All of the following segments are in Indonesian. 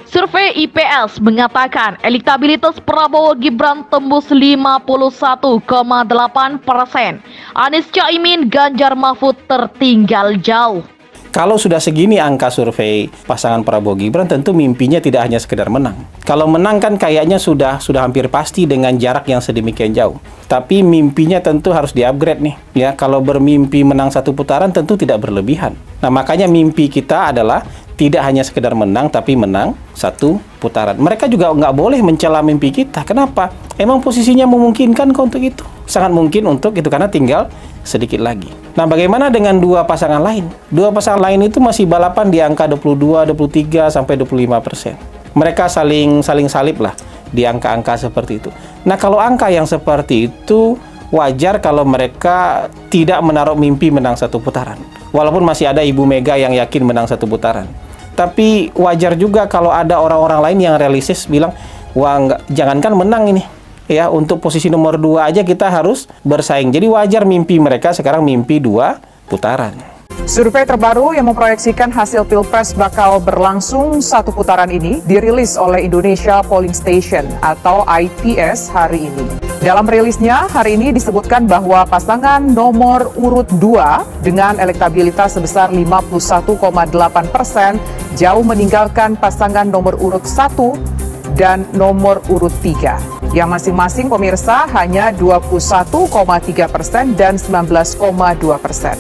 Survei IPS mengatakan elektabilitas Prabowo Gibran tembus 51,8%. Anies Caimin, Ganjar Mahfud tertinggal jauh. Kalau sudah segini angka survei pasangan Prabowo Gibran, tentu mimpinya tidak hanya sekedar menang. Kalau menang kan kayaknya sudah hampir pasti dengan jarak yang sedemikian jauh. Tapi mimpinya tentu harus di-upgrade nih. Ya, kalau bermimpi menang satu putaran tentu tidak berlebihan. Nah, makanya mimpi kita adalah tidak hanya sekedar menang, tapi menang satu putaran. Mereka juga nggak boleh mencela mimpi kita. Kenapa? Emang posisinya memungkinkan kok untuk itu? Sangat mungkin untuk itu, karena tinggal sedikit lagi. Nah, bagaimana dengan dua pasangan lain? Dua pasangan lain itu masih balapan di angka 22, 23, sampai 25%. Mereka saling salib lah di angka-angka seperti itu. Nah, kalau angka yang seperti itu, wajar kalau mereka tidak menaruh mimpi menang satu putaran. Walaupun masih ada Ibu Mega yang yakin menang satu putaran. Tapi wajar juga kalau ada orang-orang lain yang realistis bilang, wah, jangankan menang ini. Ya, untuk posisi nomor 2 aja kita harus bersaing. Jadi wajar mimpi mereka sekarang mimpi 2 putaran. Survei terbaru yang memproyeksikan hasil Pilpres bakal berlangsung satu putaran ini dirilis oleh Indonesia Polling Station atau IPS hari ini. Dalam rilisnya, hari ini disebutkan bahwa pasangan nomor urut 2 dengan elektabilitas sebesar 51,8% jauh meninggalkan pasangan nomor urut 1 dan nomor urut 3. Yang masing-masing pemirsa hanya 21,3% dan 19,2%.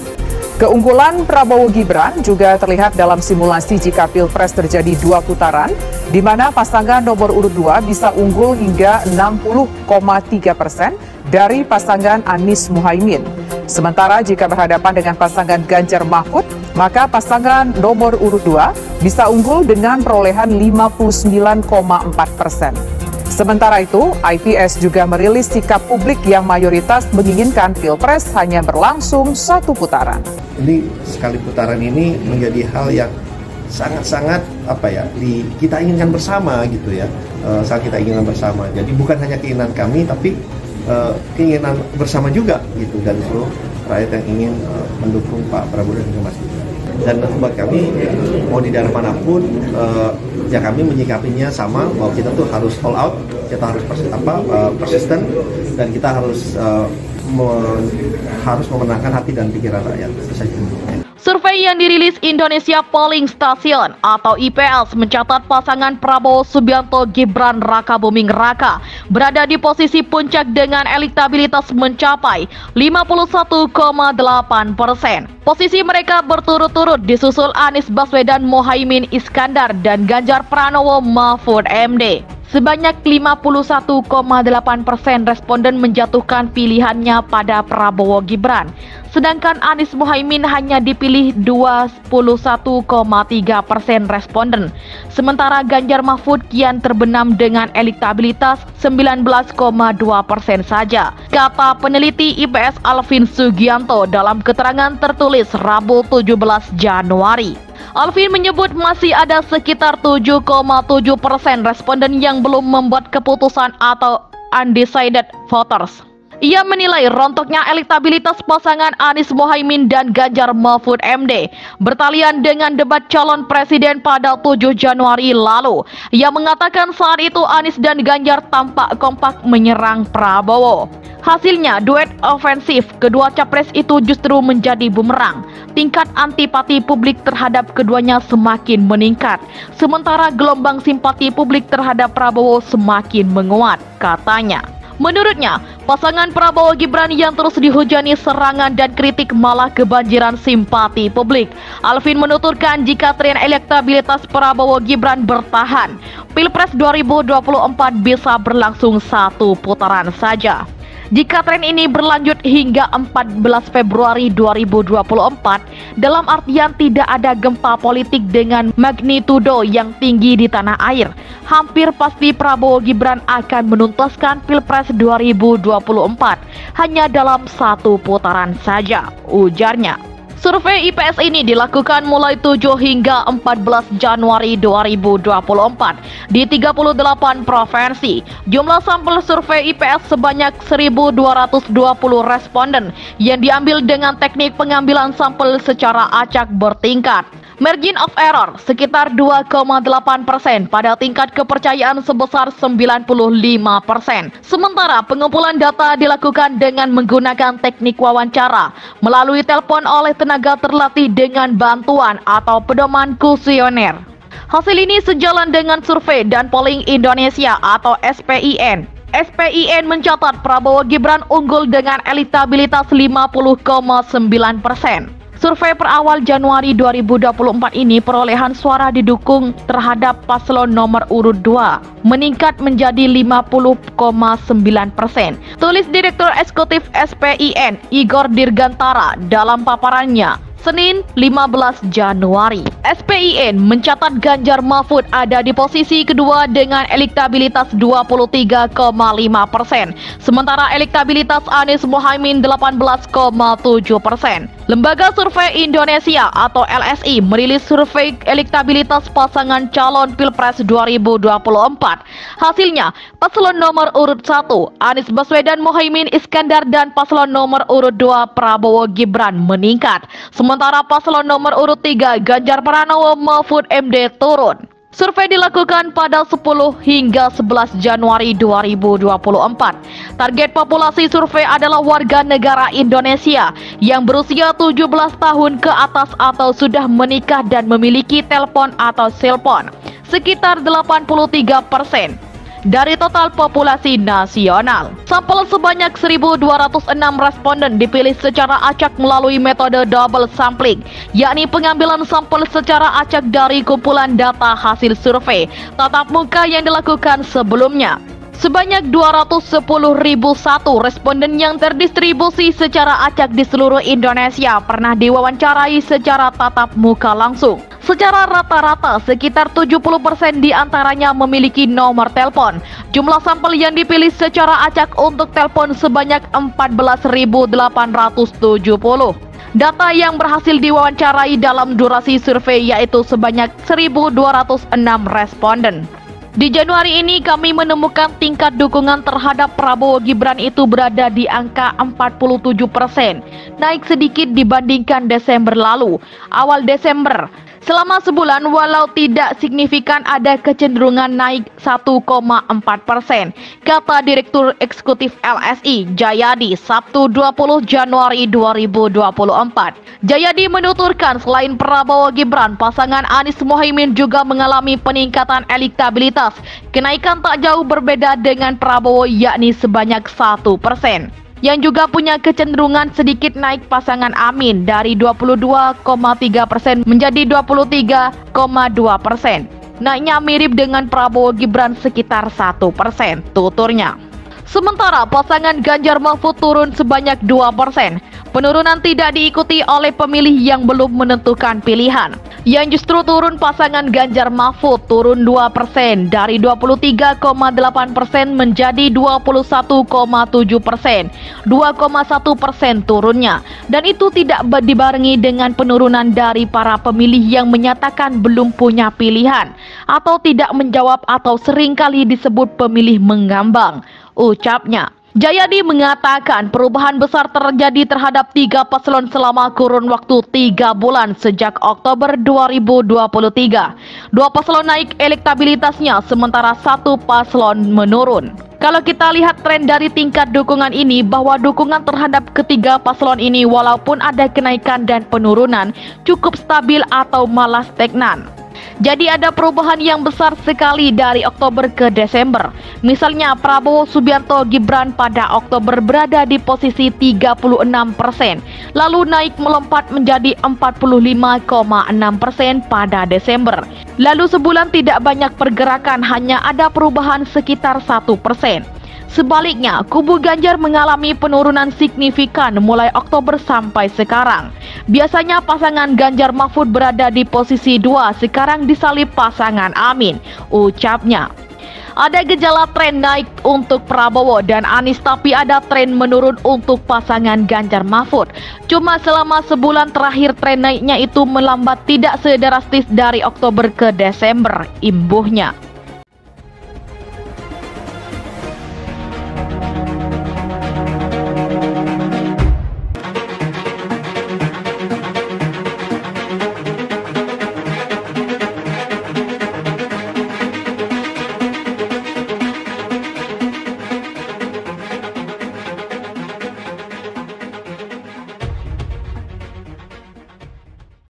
Keunggulan Prabowo Gibran juga terlihat dalam simulasi jika Pilpres terjadi 2 putaran, di mana pasangan nomor urut 2 bisa unggul hingga 60,3% dari pasangan Anies Muhaimin. Sementara jika berhadapan dengan pasangan Ganjar Mahfud, maka pasangan nomor urut 2 bisa unggul dengan perolehan 59,4%. Sementara itu, IPS juga merilis sikap publik yang mayoritas menginginkan Pilpres hanya berlangsung satu putaran. Ini sekali putaran ini menjadi hal yang sangat-sangat kita inginkan bersama gitu ya, saat kita inginkan bersama. Jadi bukan hanya keinginan kami, tapi keinginan bersama juga gitu dari seluruh rakyat yang ingin mendukung Pak Prabowo dan Mas Gibran. Dan buat kami mau di daerah manapun ya kami menyikapinya sama, bahwa kita tuh harus all out, kita harus persisten, dan kita harus memenangkan hati dan pikiran rakyat. Itu saja. Survei yang dirilis Indonesia Polling Station atau IPS mencatat pasangan Prabowo Subianto Gibran Rakabuming Raka berada di posisi puncak dengan elektabilitas mencapai 51,8%. Posisi mereka berturut-turut disusul Anies Baswedan Mohaimin Iskandar dan Ganjar Pranowo Mahfud MD. Sebanyak 51,8% responden menjatuhkan pilihannya pada Prabowo Gibran. Sedangkan Anies Muhaimin hanya dipilih 21,3% responden. Sementara Ganjar Mahfud kian terbenam dengan elektabilitas 19,2% saja. Kata peneliti IPS Alvin Sugianto dalam keterangan tertulis Rabu 17 Januari. Alvin menyebut masih ada sekitar 7,7% responden yang belum membuat keputusan atau undecided voters. Ia menilai rontoknya elektabilitas pasangan Anies Mohaimin dan Ganjar Mahfud MD bertalian dengan debat calon presiden pada 7 Januari lalu. Ia mengatakan saat itu Anies dan Ganjar tampak kompak menyerang Prabowo. Hasilnya, duet ofensif kedua capres itu justru menjadi bumerang. Tingkat antipati publik terhadap keduanya semakin meningkat, sementara gelombang simpati publik terhadap Prabowo semakin menguat, katanya. Menurutnya, pasangan Prabowo Gibran yang terus dihujani serangan dan kritik malah kebanjiran simpati publik. Alvin menuturkan jika tren elektabilitas Prabowo Gibran bertahan, Pilpres 2024 bisa berlangsung satu putaran saja. Jika tren ini berlanjut hingga 14 Februari 2024, dalam artian tidak ada gempa politik dengan magnitudo yang tinggi di tanah air, hampir pasti Prabowo Gibran akan menuntaskan Pilpres 2024 hanya dalam satu putaran saja, ujarnya. Survei IPS ini dilakukan mulai 7 hingga 14 Januari 2024 di 38 provinsi. Jumlah sampel survei IPS sebanyak 1.220 responden yang diambil dengan teknik pengambilan sampel secara acak bertingkat. Margin of error sekitar 2,8% pada tingkat kepercayaan sebesar 95%. Sementara pengumpulan data dilakukan dengan menggunakan teknik wawancara melalui telepon oleh tenaga terlatih dengan bantuan atau pedoman kuesioner. Hasil ini sejalan dengan survei dan polling Indonesia atau SPIN. SPIN mencatat Prabowo Gibran unggul dengan elektabilitas 50,9%. Survei per awal Januari 2024 ini perolehan suara didukung terhadap paslon nomor urut 2 meningkat menjadi 50,9%. Tulis Direktur Eksekutif SPIN Igor Dirgantara dalam paparannya Senin 15 Januari. SPIN mencatat Ganjar Mahfud ada di posisi kedua dengan elektabilitas 23,5%. Sementara elektabilitas Anies Mohaimin 18,7%. Lembaga Survei Indonesia atau LSI merilis survei elektabilitas pasangan calon Pilpres 2024. Hasilnya, paslon nomor urut 1 Anies Baswedan Mohaimin Iskandar dan paslon nomor urut 2 Prabowo Gibran meningkat. Sementara paslon nomor urut 3 Ganjar Pranowo Mahfud MD turun. Survei dilakukan pada 10 hingga 11 Januari 2024. Target populasi survei adalah warga negara Indonesia yang berusia 17 tahun ke atas atau sudah menikah dan memiliki telepon atau selpon, sekitar 83% dari total populasi nasional. Sampel sebanyak 1.206 responden dipilih secara acak melalui metode double sampling, yakni pengambilan sampel secara acak dari kumpulan data hasil survei tatap muka yang dilakukan sebelumnya. Sebanyak 210.001 responden yang terdistribusi secara acak di seluruh Indonesia pernah diwawancarai secara tatap muka langsung. Secara rata-rata, sekitar 70% diantaranya memiliki nomor telepon. Jumlah sampel yang dipilih secara acak untuk telepon sebanyak 14.870. Data yang berhasil diwawancarai dalam durasi survei yaitu sebanyak 1.206 responden. Di Januari ini kami menemukan tingkat dukungan terhadap Prabowo Gibran itu berada di angka 47%, naik sedikit dibandingkan Desember lalu. Awal Desember, selama sebulan walau tidak signifikan ada kecenderungan naik 1,4%, kata Direktur Eksekutif LSI Jayadi Sabtu 20 Januari 2024. Jayadi menuturkan selain Prabowo Gibran, pasangan Anies Mohaimin juga mengalami peningkatan elektabilitas. Kenaikan tak jauh berbeda dengan Prabowo yakni sebanyak 1%. Yang juga punya kecenderungan sedikit naik pasangan Amin dari 22,3% menjadi 23,2%. Naiknya mirip dengan Prabowo Gibran sekitar 1%, tuturnya. Sementara pasangan Ganjar Mahfud turun sebanyak 2%. Penurunan tidak diikuti oleh pemilih yang belum menentukan pilihan. Yang justru turun pasangan Ganjar Mahfud turun 2% dari 23,8% menjadi 21,7%. 2,1% turunnya. Dan itu tidak dibarengi dengan penurunan dari para pemilih yang menyatakan belum punya pilihan atau tidak menjawab atau seringkali disebut pemilih mengambang, ucapnya. Jayadi mengatakan perubahan besar terjadi terhadap 3 paslon selama kurun waktu 3 bulan sejak Oktober 2023. 2 paslon naik elektabilitasnya sementara 1 paslon menurun. Kalau kita lihat tren dari tingkat dukungan ini bahwa dukungan terhadap ketiga paslon ini walaupun ada kenaikan dan penurunan cukup stabil atau malah stagnan. Jadi ada perubahan yang besar sekali dari Oktober ke Desember. Misalnya Prabowo Subianto Gibran pada Oktober berada di posisi 36%, lalu naik melompat menjadi 45,6% pada Desember. Lalu sebulan tidak banyak pergerakan, hanya ada perubahan sekitar 1%. Sebaliknya, kubu Ganjar mengalami penurunan signifikan mulai Oktober sampai sekarang. Biasanya pasangan Ganjar Mahfud berada di posisi 2, sekarang disalip pasangan Amin, ucapnya. Ada gejala tren naik untuk Prabowo dan Anies tapi ada tren menurun untuk pasangan Ganjar Mahfud. Cuma selama sebulan terakhir tren naiknya itu melambat tidak sedrastis dari Oktober ke Desember, imbuhnya.